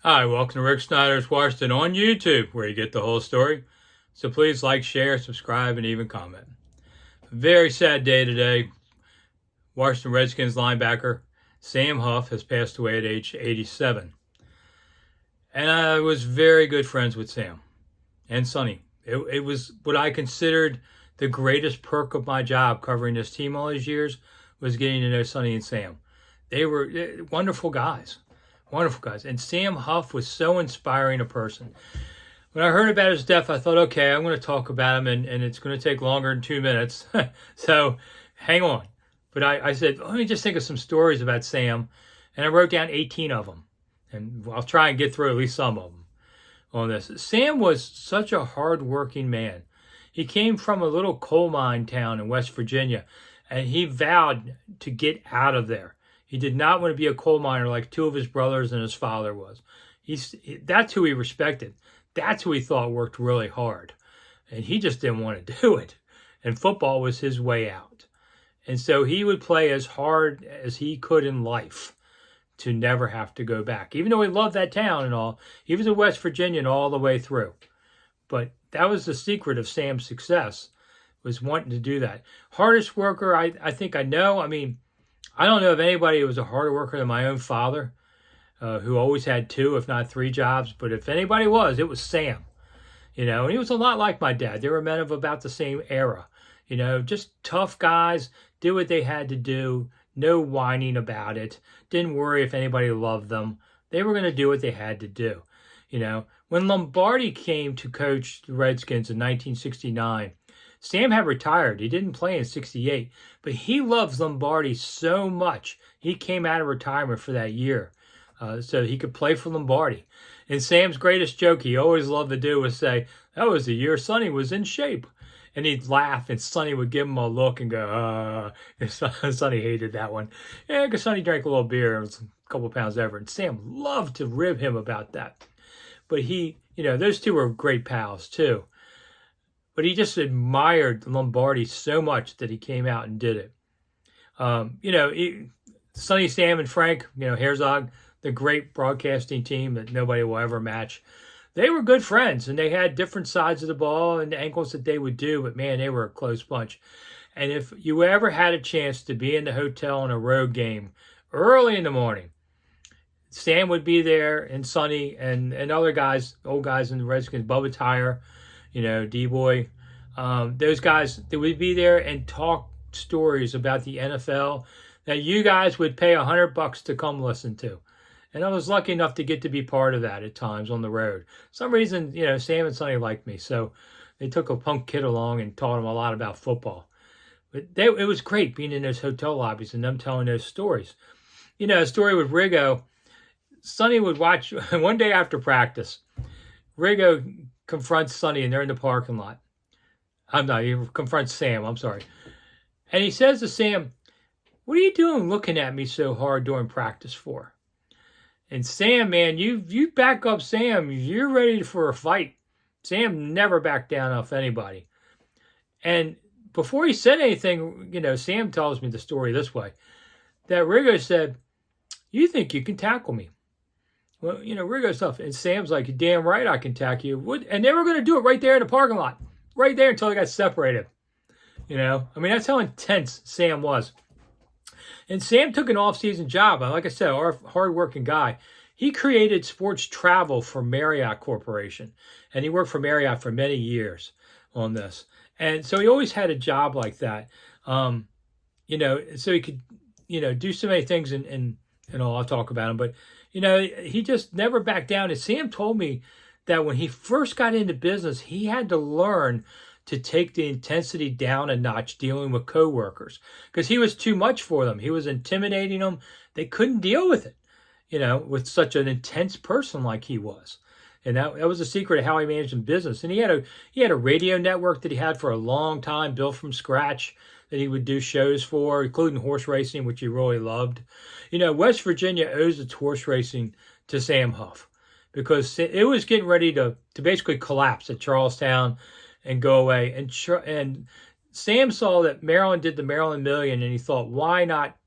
Hi, welcome to Rick Snider's Washington on YouTube, where you get the whole story. So please like, share, subscribe, and even comment. Very sad day today. Washington Redskins linebacker Sam Huff has passed away at age 87. And I was very good friends with Sam and Sonny. It was what I considered the greatest perk of my job covering this team all these years was getting to know Sonny and Sam. They were wonderful guys. Wonderful guys. And Sam Huff was so inspiring a person. When I heard about his death, I thought, okay, I'm going to talk about him, and it's going to take longer than 2 minutes. So hang on. But I said, let me just think of some stories about Sam. And I wrote down 18 of them. And I'll try and get through at least some of them on this. Sam was such a hard-working man. He came from a little coal mine town in West Virginia, and he vowed to get out of there. He did not want to be a coal miner like two of his brothers and his father was. That's who he respected. That's who he thought worked really hard. And he just didn't want to do it. And football was his way out. And so he would play as hard as he could in life to never have to go back. Even though he loved that town and all, he was a West Virginian all the way through. But that was the secret of Sam's success, was wanting to do that. Hardest worker, I think I know. I don't know of anybody who was a harder worker than my own father, who always had 2, if not 3 jobs. But if anybody was, it was Sam. And he was a lot like my dad. They were men of about the same era. Just tough guys, did what they had to do, no whining about it, didn't worry if anybody loved them. They were going to do what they had to do. When Lombardi came to coach the Redskins in 1969, Sam had retired. He didn't play in 68, but he loves Lombardi so much. He came out of retirement for that year so he could play for Lombardi. And Sam's greatest joke he always loved to do was say, that was the year Sonny was in shape. And he'd laugh, and Sonny would give him a look and go, Sonny hated that one. Yeah, because Sonny drank a little beer and was a couple pounds over. And Sam loved to rib him about that. But those two were great pals too. But he just admired Lombardi so much that he came out and did it. Sonny, Sam, and Frank, Herzog, the great broadcasting team that nobody will ever match. They were good friends, and they had different sides of the ball and angles that they would do, but man, they were a close bunch. And if you ever had a chance to be in the hotel on a road game early in the morning, Sam would be there, and Sonny, and other guys, old guys in the Redskins, Bubba Tyre, D-Boy. Those guys, they would be there and talk stories about the NFL that you guys would pay $100 to come listen to. And I was lucky enough to get to be part of that at times on the road. For some reason, Sam and Sonny liked me, so they took a punk kid along and taught him a lot about football. But it was great being in those hotel lobbies and them telling those stories. A story with Riggo, Sonny would watch one day after practice. Riggo confronts Sonny, and they're in the parking lot. He confronts Sam, I'm sorry. And he says to Sam, what are you doing looking at me so hard during practice for? And Sam, man, you back up Sam. You're ready for a fight. Sam never backed down off anybody. And before he said anything, Sam tells me the story this way, that Riggo said, you think you can tackle me? Well, Riggo's tough. And Sam's like, damn right I can tackle you. And they were going to do it right there in the parking lot. Right there until they got separated. That's how intense Sam was. And Sam took an off-season job. Like I said, our hard-working guy. He created sports travel for Marriott Corporation. And he worked for Marriott for many years on this. And so he always had a job like that. So he could, do so many things and all. I'll talk about him. But, he just never backed down. And Sam told me that when he first got into business, he had to learn to take the intensity down a notch dealing with coworkers because he was too much for them. He was intimidating them. They couldn't deal with it, with such an intense person like he was. And that was the secret of how he managed in business. And he had a radio network that he had for a long time, built from scratch, that he would do shows for, including horse racing, which he really loved. West Virginia owes its horse racing to Sam Huff because it was getting ready to basically collapse at Charlestown and go away. And Sam saw that Maryland did the Maryland Million, and he thought, why not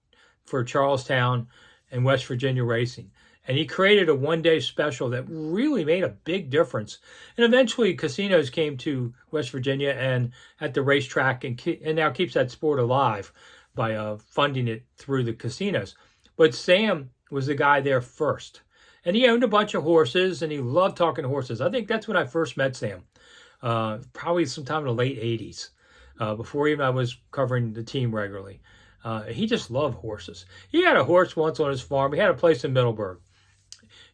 for Charlestown and West Virginia racing? And he created a one-day special that really made a big difference. And eventually casinos came to West Virginia and at the racetrack and now keeps that sport alive by funding it through the casinos. But Sam was the guy there first. And he owned a bunch of horses and he loved talking to horses. I think that's when I first met Sam, probably sometime in the late 80s, before even I was covering the team regularly. He just loved horses. He had a horse once on his farm. He had a place in Middleburg.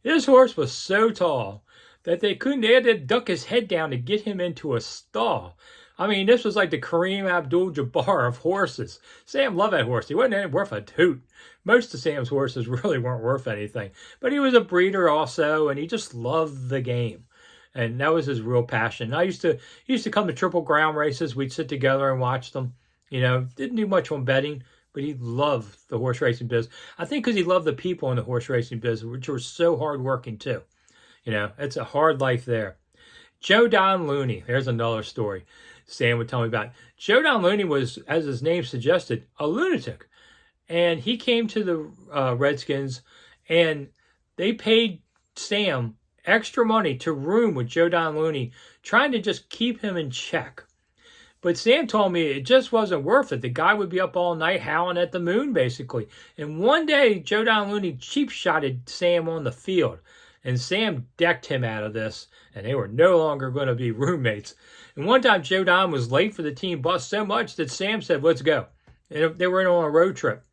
This horse was so tall that they had to duck his head down to get him into a stall. I mean, this was like the Kareem Abdul-Jabbar of horses. Sam loved that horse. He wasn't worth a hoot. Most of Sam's horses really weren't worth anything. But he was a breeder also, and he just loved the game. And that was his real passion. He used to come to Triple Crown races. We'd sit together and watch them. Didn't do much on betting, but he loved the horse racing business. I think because he loved the people in the horse racing business, which were so hardworking too. It's a hard life there. Joe Don Looney, there's another story Sam would tell me about. Joe Don Looney was, as his name suggested, a lunatic. And he came to the Redskins, and they paid Sam extra money to room with Joe Don Looney, trying to just keep him in check. But Sam told me it just wasn't worth it. The guy would be up all night howling at the moon, basically. And one day, Joe Don Looney cheap-shotted Sam on the field. And Sam decked him out of this, and they were no longer going to be roommates. And one time, Joe Don was late for the team bus so much that Sam said, let's go. And they were on a road trip.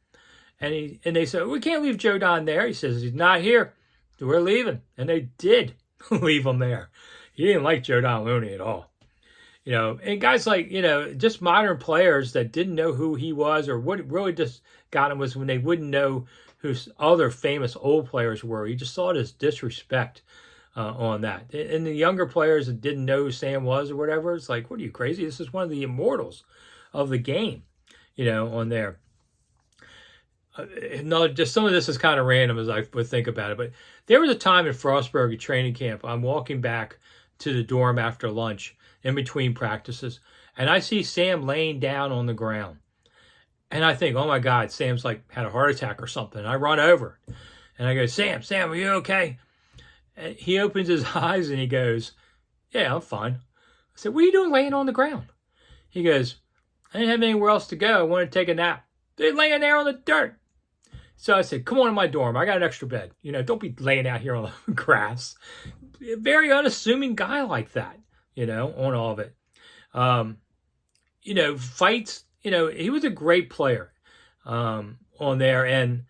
And they said, we can't leave Joe Don there. He says, he's not here. So we're leaving. And they did leave him there. He didn't like Joe Don Looney at all. And guys like, just modern players that didn't know who he was, or what really just got him was when they wouldn't know who other famous old players were. He just saw this disrespect on that. And the younger players that didn't know who Sam was or whatever, it's like, what are you, crazy? This is one of the immortals of the game, on there. No, just some of this is kind of random as I would think about it. But there was a time in Frostburg at training camp, I'm walking back to the dorm after lunch, in between practices, and I see Sam laying down on the ground. And I think, oh my God, Sam's like had a heart attack or something. I run over and I go, Sam, are you okay? And he opens his eyes and he goes, yeah, I'm fine. I said, what are you doing laying on the ground? He goes, I didn't have anywhere else to go. I wanted to take a nap. They're laying there on the dirt. So I said, come on in my dorm. I got an extra bed. Don't be laying out here on the grass. A very unassuming guy like that. On all of it. Fights, he was a great player on there. And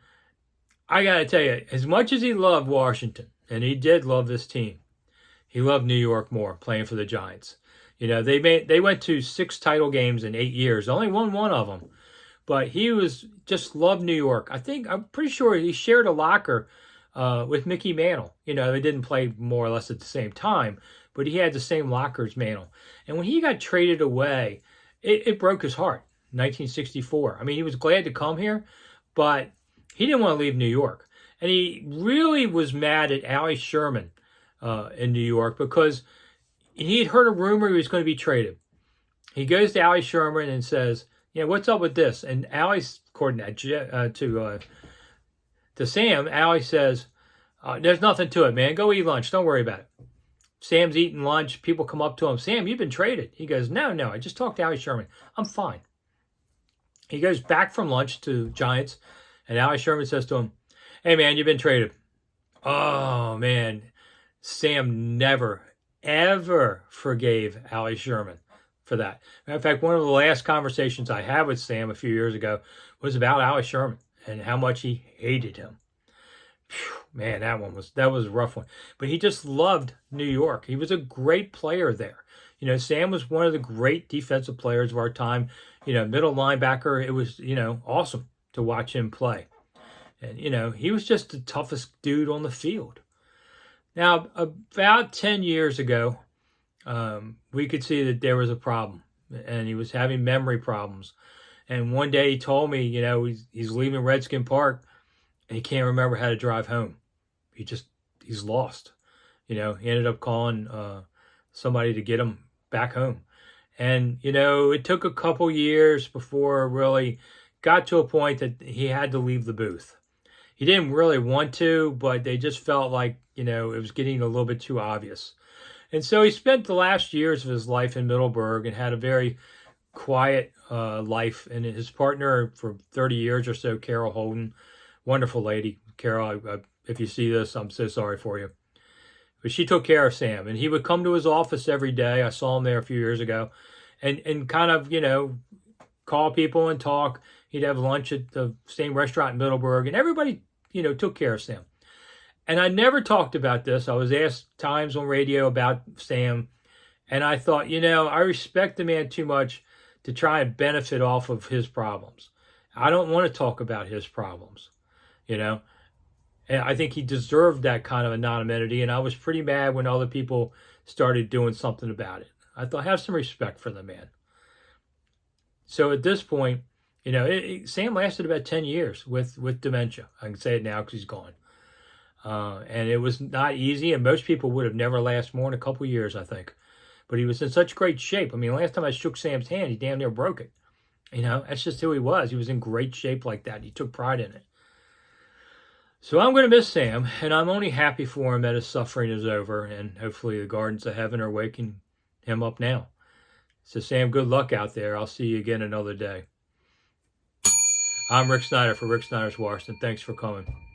I got to tell you, as much as he loved Washington, and he did love this team, he loved New York more, playing for the Giants. They went to 6 title games in 8 years, only won one of them. But he just loved New York. I'm pretty sure he shared a locker with Mickey Mantle. They didn't play more or less at the same time, but he had the same locker as Mantle. And when he got traded away, it broke his heart. 1964. I mean, he was glad to come here, but he didn't want to leave New York. And he really was mad at Allie Sherman in New York because he had heard a rumor he was going to be traded. He goes to Allie Sherman and says, what's up with this? And Allie's, according to Sam, Allie says, there's nothing to it, man. Go eat lunch. Don't worry about it. Sam's eating lunch. People come up to him. Sam, you've been traded. He goes, no, I just talked to Allie Sherman. I'm fine. He goes back from lunch to Giants, and Allie Sherman says to him, hey, man, you've been traded. Oh, man. Sam never, ever forgave Allie Sherman for that. Matter of fact, one of the last conversations I had with Sam a few years ago was about Allie Sherman and how much he hated him. Man, that was a rough one. But he just loved New York. He was a great player there. Sam was one of the great defensive players of our time. Middle linebacker. It was, awesome to watch him play. And, he was just the toughest dude on the field. Now, about 10 years ago, we could see that there was a problem. And he was having memory problems. And one day he told me, he's leaving Redskin Park. And he can't remember how to drive home. He's lost. He ended up calling somebody to get him back home. And, it took a couple years before it really got to a point that he had to leave the booth. He didn't really want to, but they just felt like, it was getting a little bit too obvious. And so he spent the last years of his life in Middleburg and had a very quiet life. And his partner for 30 years or so, Carol Holden, wonderful lady. Carol, if you see this, I'm so sorry for you. But she took care of Sam. And he would come to his office every day. I saw him there a few years ago. And kind of, call people and talk. He'd have lunch at the same restaurant in Middleburg. And everybody, took care of Sam. And I never talked about this. I was asked times on radio about Sam. And I thought, I respect the man too much to try and benefit off of his problems. I don't want to talk about his problems, And I think he deserved that kind of anonymity. And I was pretty mad when other people started doing something about it. I thought, have some respect for the man. So at this point, Sam lasted about 10 years with dementia. I can say it now because he's gone. And it was not easy, and most people would have never lasted more than a couple years, I think. But he was in such great shape. I mean, last time I shook Sam's hand, he damn near broke it. That's just who he was. He was in great shape like that. He took pride in it. So I'm going to miss Sam, and I'm only happy for him that his suffering is over, and hopefully the gardens of heaven are waking him up now. So Sam, good luck out there. I'll see you again another day. I'm Rick Snider for Rick Snider's Washington. Thanks for coming.